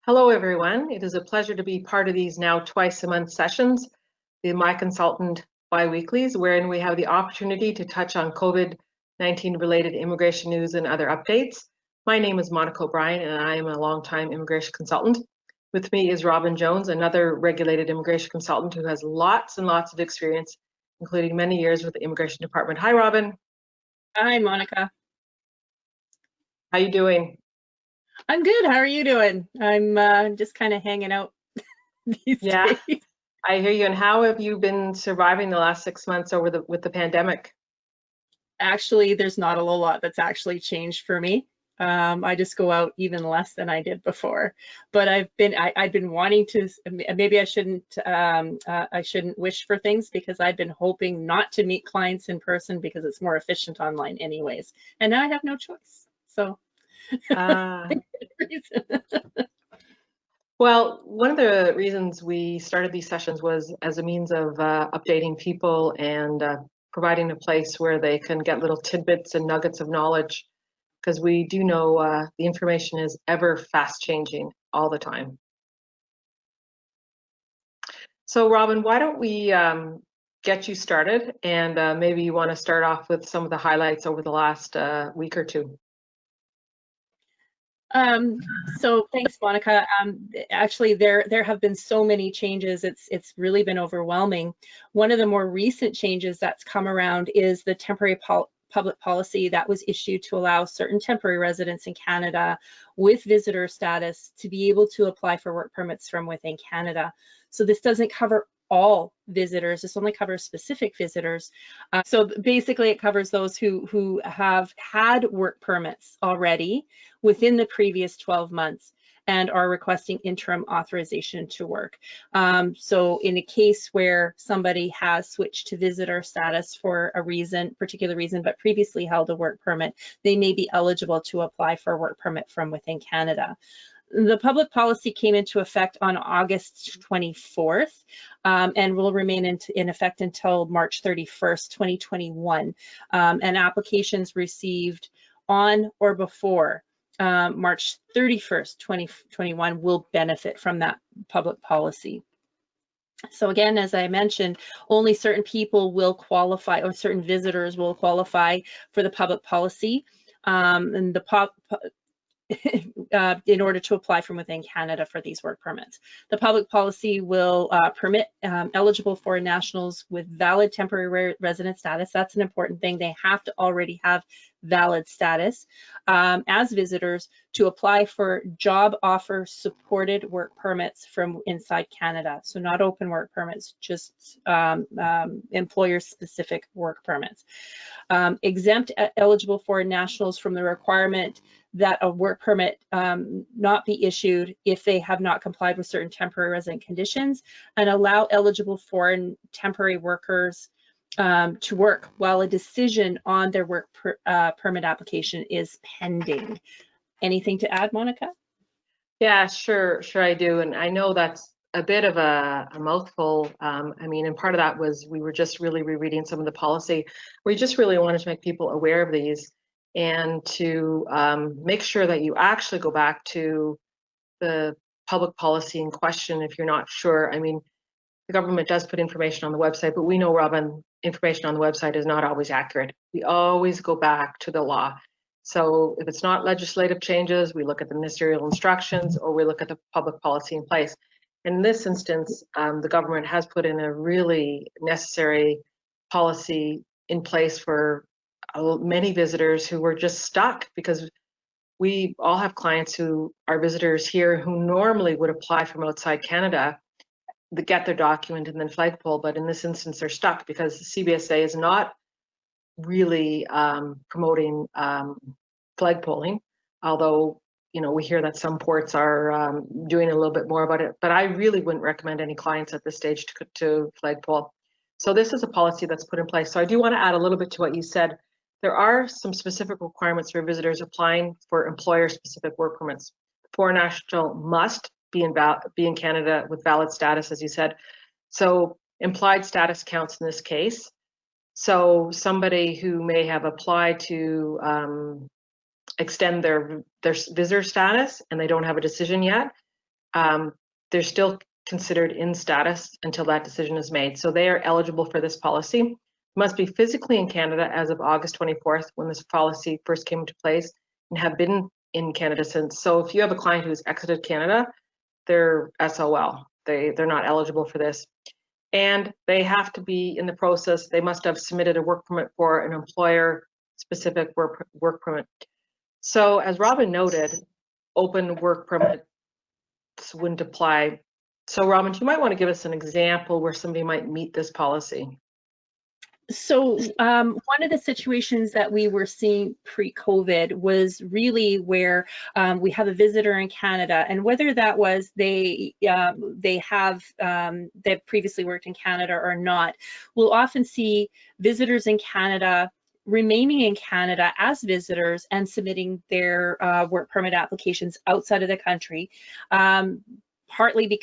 Hello, everyone. It is a pleasure to be part of these now twice-a-month sessions, the My Consultant bi-weeklies, wherein we have the opportunity to touch on COVID-19 related immigration news and other updates. My name is Monica O'Brien, and I am a longtime immigration consultant. With me is Robyn Jones, another regulated immigration consultant who has lots and lots of experience, including many years with the Immigration Department. Hi, Robyn. Hi, Monica. How you doing? I'm good. How are you doing? I'm just kind of hanging out these Yeah, days. I hear you. And how have you been surviving the last 6 months with the pandemic? Actually, there's not a lot that's actually changed for me. I just go out even less than I did before. But I've been wanting to. Maybe I shouldn't wish for things because I've been hoping not to meet clients in person because it's more efficient online, anyways. And now I have no choice. So. Well, one of the reasons we started these sessions was as a means of updating people and providing a place where they can get little tidbits and nuggets of knowledge, because we do know the information is ever fast changing all the time. So Robyn, why don't we get you started, and maybe you want to start off with some of the highlights over the last week or two. So thanks, Monica. Actually, there have been so many changes. It's really been overwhelming. One of the more recent changes that's come around is the temporary public policy that was issued to allow certain temporary residents in Canada with visitor status to be able to apply for work permits from within Canada. So this doesn't cover all visitors. This only covers specific visitors. So basically it covers those who have had work permits already within the previous 12 months and are requesting interim authorization to work. So in a case where somebody has switched to visitor status for a particular reason, but previously held a work permit, they may be eligible to apply for a work permit from within Canada. The public policy came into effect on August 24th and will remain in effect until March 31st, 2021. And applications received on or before March 31st, 2021 will benefit from that public policy. So again, as I mentioned, only certain people will qualify, or certain visitors will qualify for the public policy. And in order to apply from within Canada for these work permits. The public policy will permit eligible foreign nationals with valid temporary resident status. That's an important thing. They have to already have valid status as visitors to apply for job offer supported work permits from inside Canada. So not open work permits, just employer specific work permits. Exempt eligible foreign nationals from the requirement that a work permit not be issued if they have not complied with certain temporary resident conditions, and allow eligible foreign temporary workers to work while a decision on their work permit application is pending. Anything to add, Monica? Yeah, sure I do. And I know that's a bit of a mouthful. I mean, and part of that was we were just really rereading some of the policy. We just really wanted to make people aware of these and to make sure that you actually go back to the public policy in question if you're not sure. I mean, the government does put information on the website, but we know, Robyn, information on the website is not always accurate. We always go back to the law. So if it's not legislative changes, we look at the ministerial instructions or we look at the public policy in place. In this instance, the government has put in a really necessary policy in place for many visitors who were just stuck, because we all have clients who are visitors here who normally would apply from outside Canada, get their document and then flagpole, but in this instance they're stuck because the CBSA is not really promoting flagpoling, although we hear that some ports are doing a little bit more about it, but I really wouldn't recommend any clients at this stage to flagpole. So this is a policy that's put in place. So I do want to add a little bit to what you said. There are some specific requirements for visitors applying for employer-specific work permits. Foreign national must be in Canada with valid status, as you said. So implied status counts in this case. So somebody who may have applied to extend their visitor status and they don't have a decision yet, they're still considered in status until that decision is made. So they are eligible for this policy. Must be physically in Canada as of August 24th, when this policy first came into place, and have been in Canada since. So if you have a client who's exited Canada, they're SOL. They're not eligible for this. And they have to be in the process. They must have submitted a work permit for an employer-specific work permit. So as Robyn noted, open work permits wouldn't apply. So Robyn, you might want to give us an example where somebody might meet this policy. So one of the situations that we were seeing pre-COVID was really where we have a visitor in Canada, and whether that was they previously worked in Canada or not, we'll often see visitors in Canada remaining in Canada as visitors and submitting their work permit applications outside of the country. Partly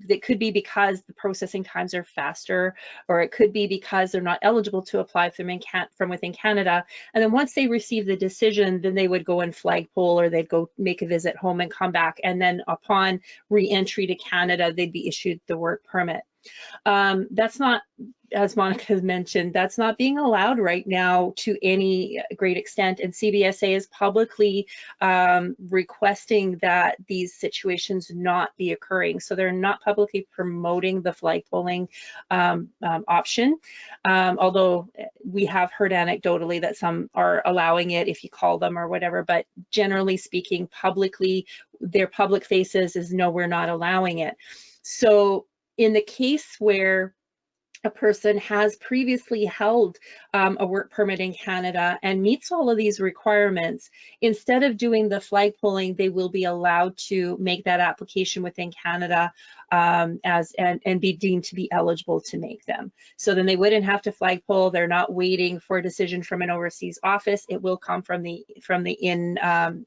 it could be because the processing times are faster, or it could be because they're not eligible to apply from within Canada. And then once they receive the decision, then they would go and flagpole, or they'd go make a visit home and come back. And then upon re-entry to Canada, they'd be issued the work permit. That's not, as Monica has mentioned, that's not being allowed right now to any great extent, and CBSA is publicly requesting that these situations not be occurring. So they're not publicly promoting the flagpoling option, although we have heard anecdotally that some are allowing it if you call them or whatever, but generally speaking, publicly, their public faces is no, we're not allowing it. So in the case where a person has previously held a work permit in Canada and meets all of these requirements, instead of doing the flagpoling, they will be allowed to make that application within Canada and be deemed to be eligible to make them. So then they wouldn't have to flagpole. They're not waiting for a decision from an overseas office. It will come from the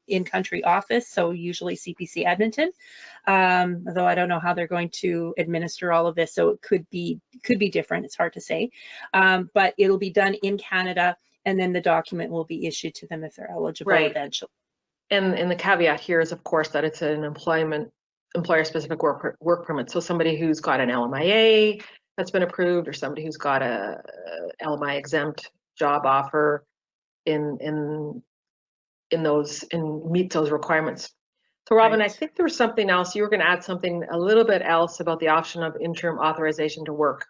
in-country office, so usually CPC Edmonton. Although I don't know how they're going to administer all of this, so it could be different. It's hard to say, but it'll be done in Canada, and then the document will be issued to them if they're eligible eventually. And the caveat here is, of course, that it's an employer-specific work permit. So somebody who's got an LMIA that's been approved, or somebody who's got a LMI exempt job offer in meets those requirements. So Robyn, I think there was something else. You were going to add something a little bit else about the option of interim authorization to work.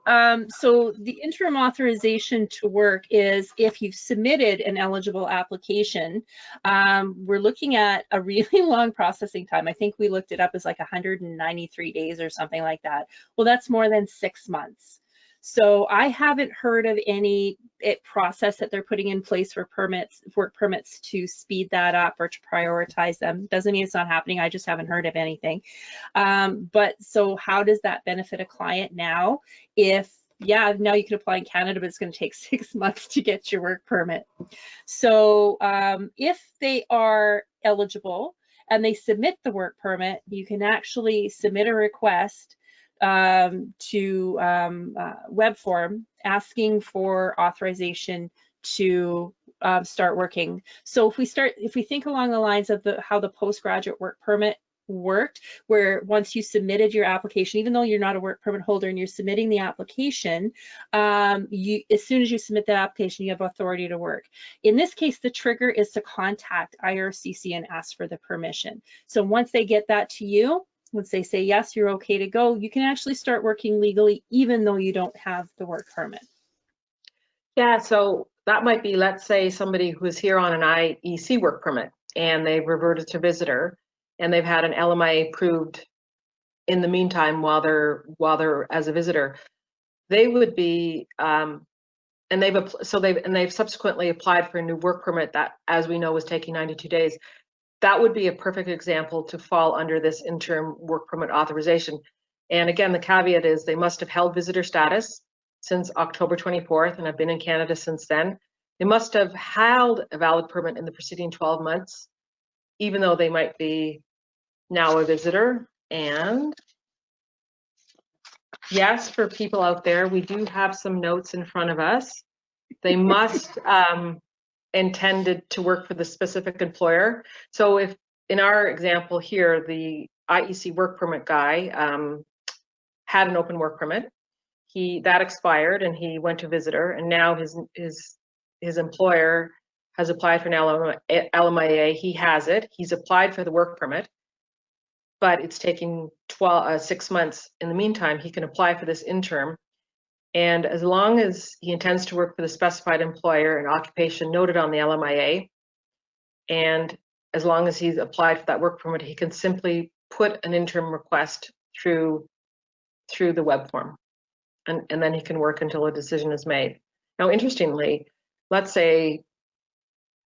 So the interim authorization to work is if you've submitted an eligible application. We're looking at a really long processing time. I think we looked it up as like 193 days or something like that. Well, that's more than 6 months. So I haven't heard of any process that they're putting in place for work permits to speed that up or to prioritize them. Doesn't mean it's not happening. I just haven't heard of anything. But so how does that benefit a client now? Now you can apply in Canada, but it's going to take 6 months to get your work permit. So if they are eligible and they submit the work permit, you can actually submit a request to web form asking for authorization to start working. So if we think along the lines of how the postgraduate work permit worked, where once you submitted your application, even though you're not a work permit holder and you're submitting the application, as soon as you submit that application, you have authority to work. In this case, the trigger is to contact IRCC and ask for the permission. So once they get that to you, once they say, yes, you're okay to go, you can actually start working legally, even though you don't have the work permit. Yeah, so that might be, let's say, somebody who is here on an IEC work permit and they've reverted to visitor and they've had an LMIA approved in the meantime while they're as a visitor. They would be, and they've subsequently applied for a new work permit that, as we know, was taking 92 days. That would be a perfect example to fall under this interim work permit authorization. And again, the caveat is they must have held visitor status since October 24th and have been in Canada since then. They must have held a valid permit in the preceding 12 months, even though they might be now a visitor. And yes, for people out there, we do have some notes in front of us. They must intended to work for the specific employer. So if in our example here, the IEC work permit guy had an open work permit. That expired, and he went to visitor, and now his employer has applied for an LMIA. He has it. He's applied for the work permit, but it's taking 6 months. In the meantime, he can apply for this interim, and as long as he intends to work for the specified employer and occupation noted on the LMIA, and as long as he's applied for that work permit, he can simply put an interim request through the web form, and then he can work until a decision is made. Now, interestingly, let's say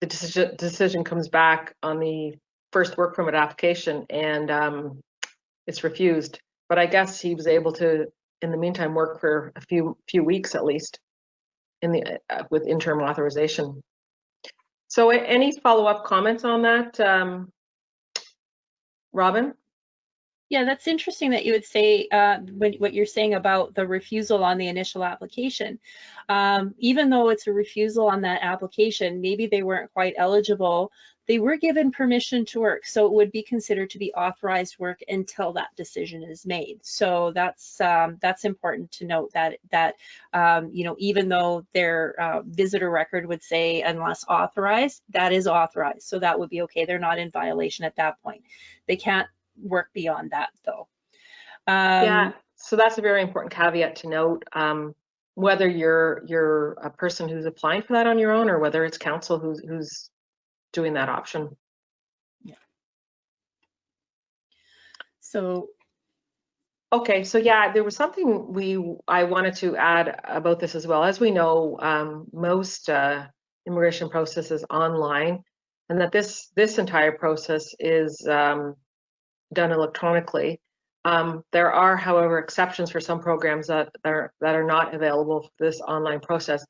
the decision comes back on the first work permit application and it's refused, but I guess he was able to, in the meantime, work for a few weeks at least with interim authorization. So any follow-up comments on that, Robyn? Yeah, that's interesting that you would say what you're saying about the refusal on the initial application. Even though it's a refusal on that application, maybe they weren't quite eligible. They were given permission to work, so it would be considered to be authorized work until that decision is made. So that's important to note that you know, even though their visitor record would say unless authorized, that is authorized. So that would be okay. They're not in violation at that point. They can't work beyond that though. Yeah, so that's a very important caveat to note. Whether you're a person who's applying for that on your own, or whether it's council who's doing that option. Yeah. So okay, so yeah, there was something I wanted to add about this as well. As we know, most immigration process is online, and that this entire process is done electronically. There are, however, exceptions for some programs that are not available for this online process.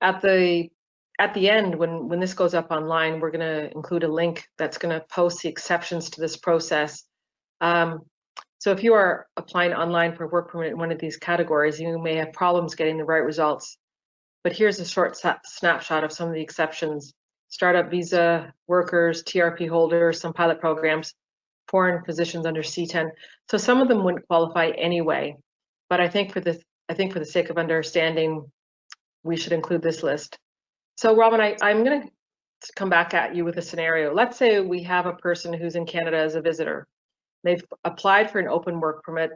At the end, when this goes up online, we're going to include a link that's going to post the exceptions to this process. So if you are applying online for a work permit in one of these categories, you may have problems getting the right results. But here's a short snapshot of some of the exceptions: startup visa workers, TRP holders, some pilot programs, foreign positions under C10. So some of them wouldn't qualify anyway. But I think for the sake of understanding, we should include this list. So Robyn, I'm going to come back at you with a scenario. Let's say we have a person who's in Canada as a visitor. They've applied for an open work permit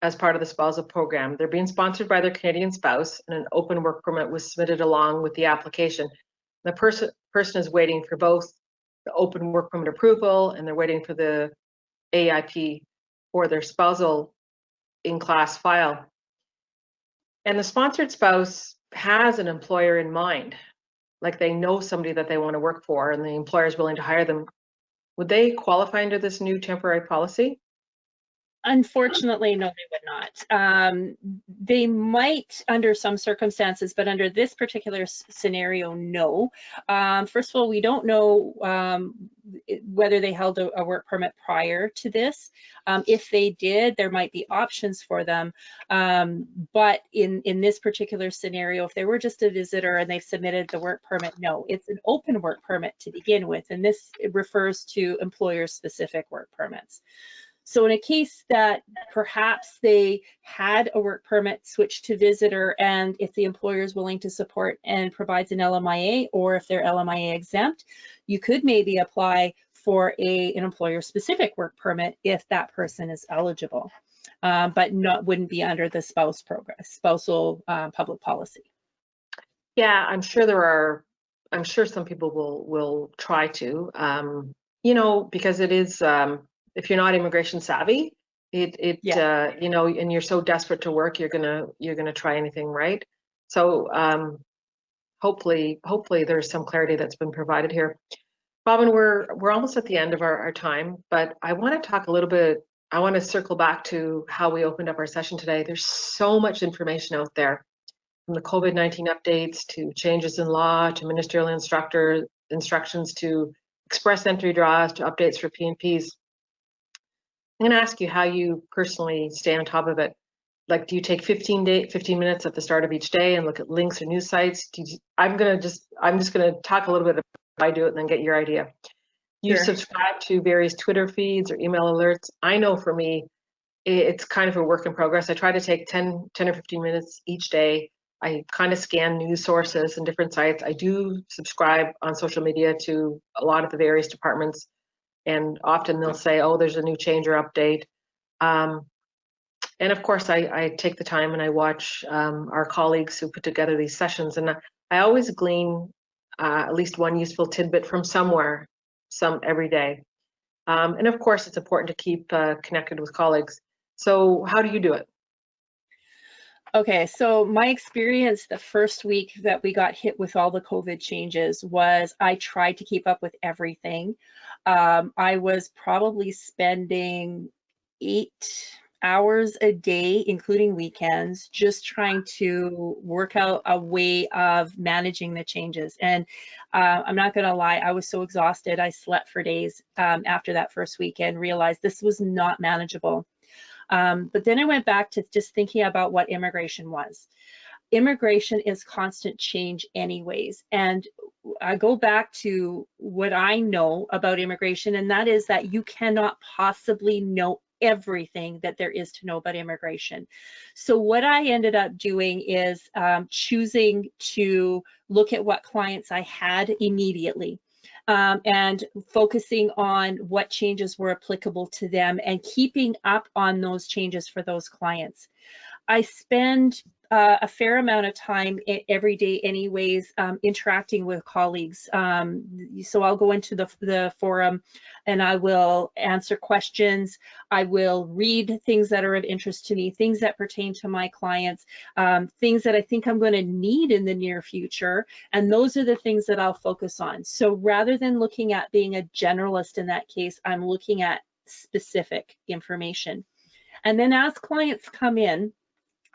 as part of the spousal program. They're being sponsored by their Canadian spouse, and an open work permit was submitted along with the application. The person is waiting for both the open work permit approval, and they're waiting for the AIP or their spousal in-class file. And the sponsored spouse has an employer in mind, like they know somebody that they want to work for, and the employer is willing to hire them. Would they qualify under this new temporary policy? unfortunately, no, they would not. They might under some circumstances, but under this particular scenario, no. First of all, we don't know whether they held a work permit prior to this. If they did, there might be options for them. But in this particular scenario, if they were just a visitor and they've submitted the work permit, no, it's an open work permit to begin with. And this refers to employer-specific work permits. So in a case that perhaps they had a work permit switched to visitor, and if the employer is willing to support and provides an LMIA, or if they're LMIA exempt, you could maybe apply for an employer-specific work permit if that person is eligible, but wouldn't be under the spousal public policy. Yeah, I'm sure some people will try to, you know, because it is. If you're not immigration savvy, yeah. You know, and you're so desperate to work, you're gonna try anything, right? So hopefully there's some clarity that's been provided here. Robyn, we're almost at the end of our time, but I want to talk a little bit. I want to circle back to how we opened up our session today. There's so much information out there, from the COVID-19 updates to changes in law to ministerial instructions to express entry draws to updates for P&Ps. I'm going to ask you how you personally stay on top of it. Like, do you take 15 minutes at the start of each day and look at links or news sites? I'm just going to talk a little bit about how I do it and then get your idea. You Sure. subscribe to various Twitter feeds or email alerts. I know for me, it's kind of a work in progress. I try to take 10 or 15 minutes each day. I kind of scan news sources and different sites. I do subscribe on social media to a lot of the various departments, and often they'll say, oh, there's a new change or update. Um, and of course, I take the time and I watch our colleagues who put together these sessions, and I always glean at least one useful tidbit from somewhere, some every day. And of course, it's important to keep connected with colleagues. So how do you do it? Okay, so my experience the first week that we got hit with all the COVID changes was I tried to keep up with everything. I was probably spending 8 hours a day, including weekends, just trying to work out a way of managing the changes. And I'm not going to lie, I was so exhausted. I slept for days after that first weekend, realized this was not manageable. But then I went back to just thinking about what immigration was. Immigration is constant change anyways. And I go back to what I know about immigration, and that is that you cannot possibly know everything that there is to know about immigration. So what I ended up doing is choosing to look at what clients I had immediately. And focusing on what changes were applicable to them and keeping up on those changes for those clients. I spend a fair amount of time every day anyways, interacting with colleagues. So I'll go into the forum and I will answer questions. I will read things that are of interest to me, things that pertain to my clients, things that I think I'm going to need in the near future. And those are the things that I'll focus on. So rather than looking at being a generalist in that case, I'm looking at specific information. And then as clients come in,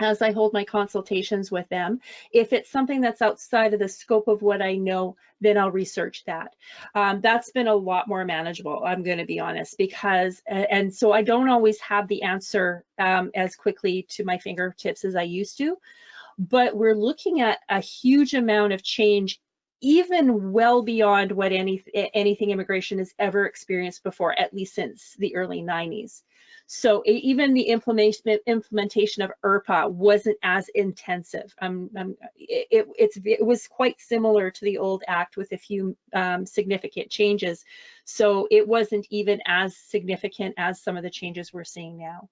as I hold my consultations with them, if it's something that's outside of the scope of what I know, then I'll research that. That's been a lot more manageable, I'm going to be honest, because, and so I don't always have the answer as quickly to my fingertips as I used to, but we're looking at a huge amount of change, even well beyond what anything immigration has ever experienced before, at least since the early 90s. So even the implementation of IRPA wasn't as intensive. It was quite similar to the old act with a few significant changes. So it wasn't even as significant as some of the changes we're seeing now.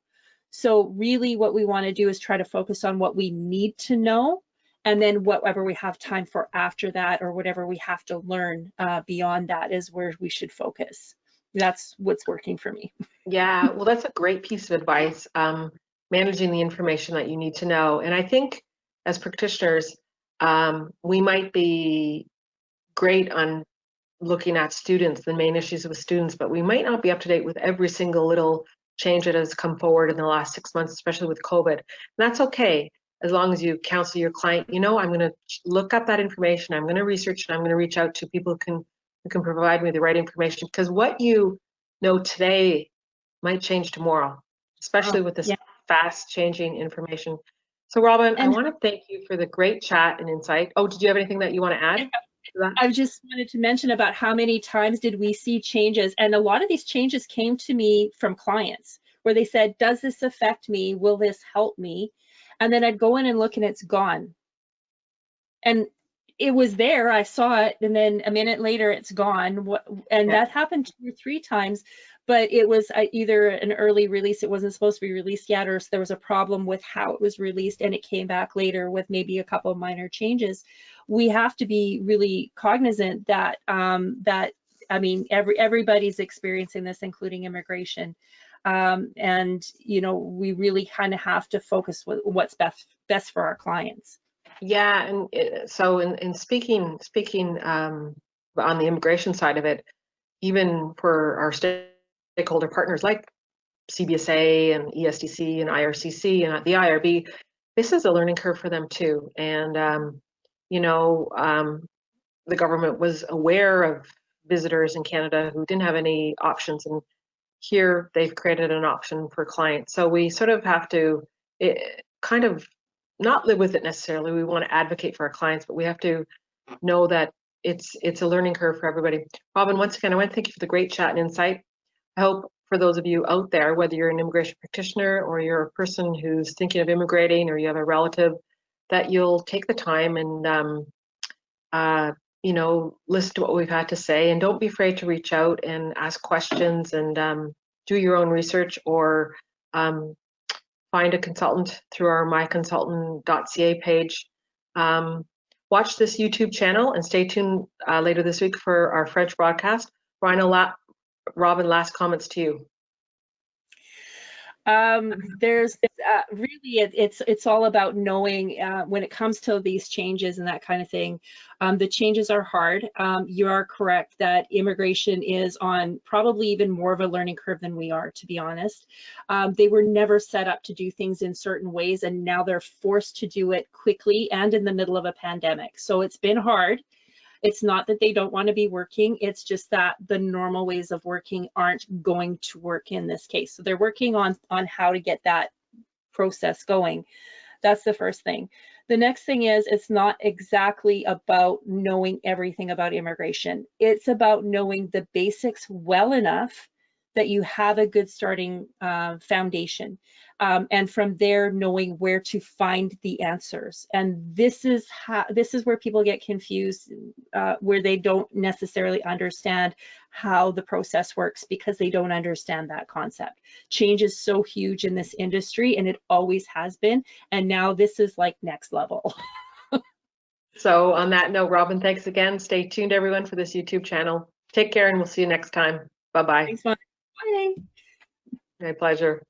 So really what we want to do is try to focus on what we need to know, and then whatever we have time for after that, or whatever we have to learn beyond that, is where we should focus. That's what's working for me. Yeah, well, that's a great piece of advice, managing the information that you need to know. And I think as practitioners, we might be great on looking at students, the main issues with students, but we might not be up to date with every single little change that has come forward in the last 6 months, especially with COVID. And that's okay, as long as you counsel your client, you know, I'm going to look up that information, I'm going to research it, I'm going to reach out to people who can provide me the right information, because what you know today might change tomorrow, especially with this Yeah. fast changing information. So Robyn, I And want to thank you for the great chat and insight. Oh, did you have anything that you want to add to that? I just wanted to mention about how many times did we see changes, and a lot of these changes came to me from clients where they said, does this affect me? Will this help me? And then I'd go in and look and it's gone. And it was there, I saw it, and then a minute later it's gone. And that happened 2 or 3 times, but it was either an early release, it wasn't supposed to be released yet, or there was a problem with how it was released and it came back later with maybe a couple of minor changes. We have to be really cognizant that I mean, everybody's experiencing this, including immigration. And you know, we really kind of have to focus with what's best for our clients. Yeah, and so in speaking on the immigration side of it, even for our stakeholder partners like CBSA and ESDC and IRCC and the IRB, this is a learning curve for them too. And you know, the government was aware of visitors in Canada who didn't have any options, and here they've created an option for clients. So we sort of have to kind of not live with it necessarily. We want to advocate for our clients, but we have to know that it's a learning curve for everybody. Robyn, once again, I want to thank you for the great chat and insight. I hope for those of you out there, whether you're an immigration practitioner or you're a person who's thinking of immigrating or you have a relative, that you'll take the time and listen to what we've had to say, and don't be afraid to reach out and ask questions and do your own research, or find a consultant through our myconsultant.ca page. Watch this YouTube channel and stay tuned later this week for our French broadcast. Robyn, last comments to you. There's really, it's all about knowing when it comes to these changes and that kind of thing. The changes are hard. You are correct that immigration is on probably even more of a learning curve than we are, to be honest. They were never set up to do things in certain ways, and now they're forced to do it quickly and in the middle of a pandemic. So it's been hard. It's not that they don't want to be working, it's just that the normal ways of working aren't going to work in this case. So they're working on how to get that process going. That's the first thing. The next thing is, it's not exactly about knowing everything about immigration. It's about knowing the basics well enough that you have a good starting foundation. And from there, knowing where to find the answers. And this is where people get confused, where they don't necessarily understand how the process works, because they don't understand that concept. Change is so huge in this industry, and it always has been. And now this is like next level. So on that note, Robyn, thanks again. Stay tuned, everyone, for this YouTube channel. Take care, and we'll see you next time. Bye-bye. Thanks, Monica. Bye. My pleasure.